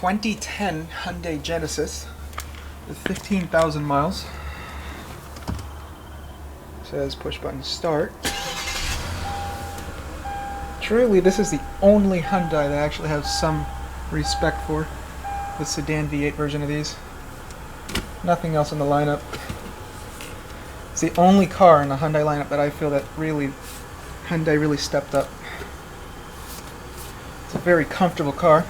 2010 Hyundai Genesis with 15,000 miles. Says push button start. Truly, this is the only Hyundai that I actually have some respect for. The Sedan V8 version of these. Nothing else in the lineup. It's the only car in the Hyundai lineup that I feel that Hyundai really stepped up. It's a very comfortable car.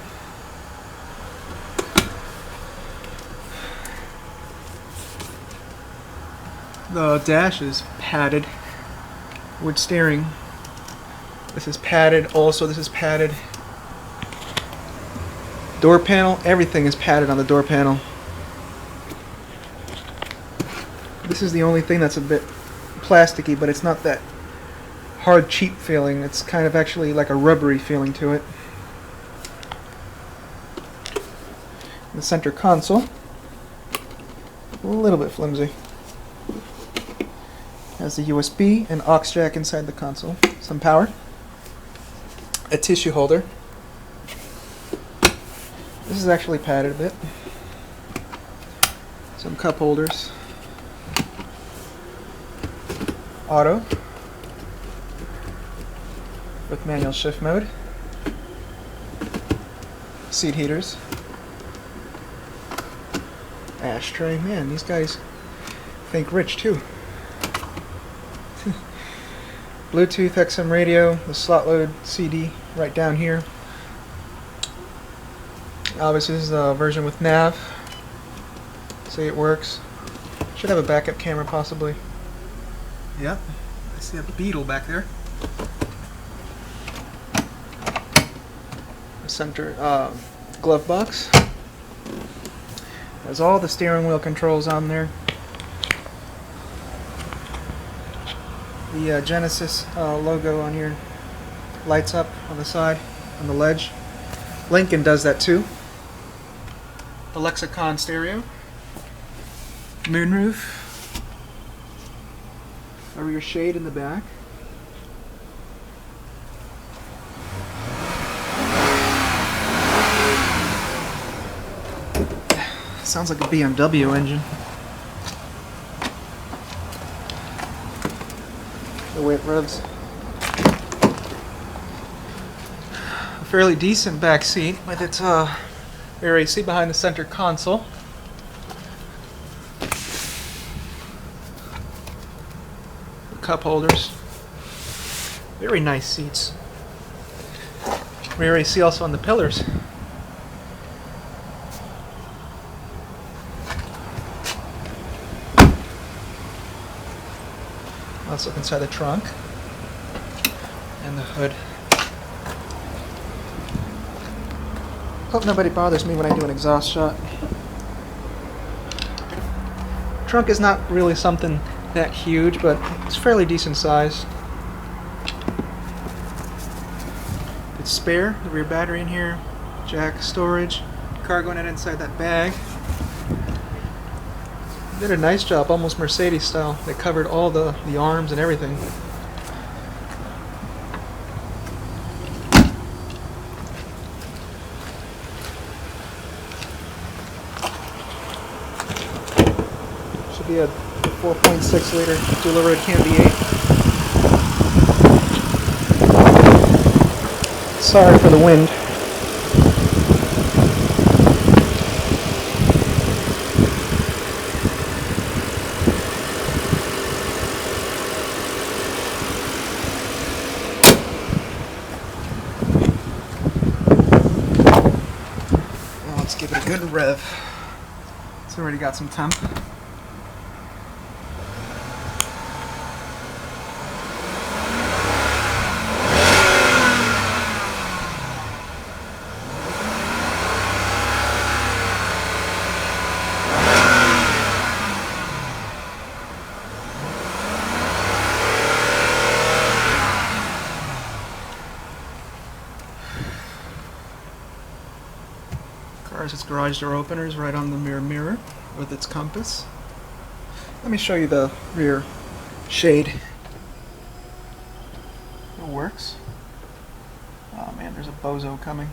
The dash is padded. Wood steering. This is padded. Also, this is padded. Door panel. Everything is padded on the door panel. This is the only thing that's a bit plasticky, but it's not that hard, cheap feeling. It's kind of actually like a rubbery feeling to it. The center console. A little bit flimsy. Has the USB and aux jack inside the console. Some power. A tissue holder. This is actually padded a bit. Some cup holders. Auto. With manual shift mode. Seat heaters. Ashtray. Man, these guys think rich too. Bluetooth XM radio, the slot load CD right down here. Obviously this is a version with nav. See, it works. Should have a backup camera possibly. Yep, I see a beetle back there. The center glove box. Has all the steering wheel controls on there. The Genesis logo on here lights up on the side, on the ledge. Lincoln does that too. The Lexicon stereo. Moonroof. A rear shade in the back. Sounds like a BMW engine. The way it revs. A fairly decent back seat with its rear AC behind the center console. The cup holders. Very nice seats. Rear AC also on the pillars. Let's look inside the trunk and the hood. Hope nobody bothers me when I do an exhaust shot. Trunk is not really something that huge, but it's fairly decent size. It's spare, the rear battery in here, jack storage, cargo net inside that bag. Did a nice job, almost Mercedes style. They covered all the arms and everything. Should be a 4.6 liter dual road cam V8. Sorry for the wind. Let's give it a good rev. It's already got some temp. Has its garage door openers right on the mirror with its compass. Let me show you the rear shade. It works. Oh man, there's a bozo coming.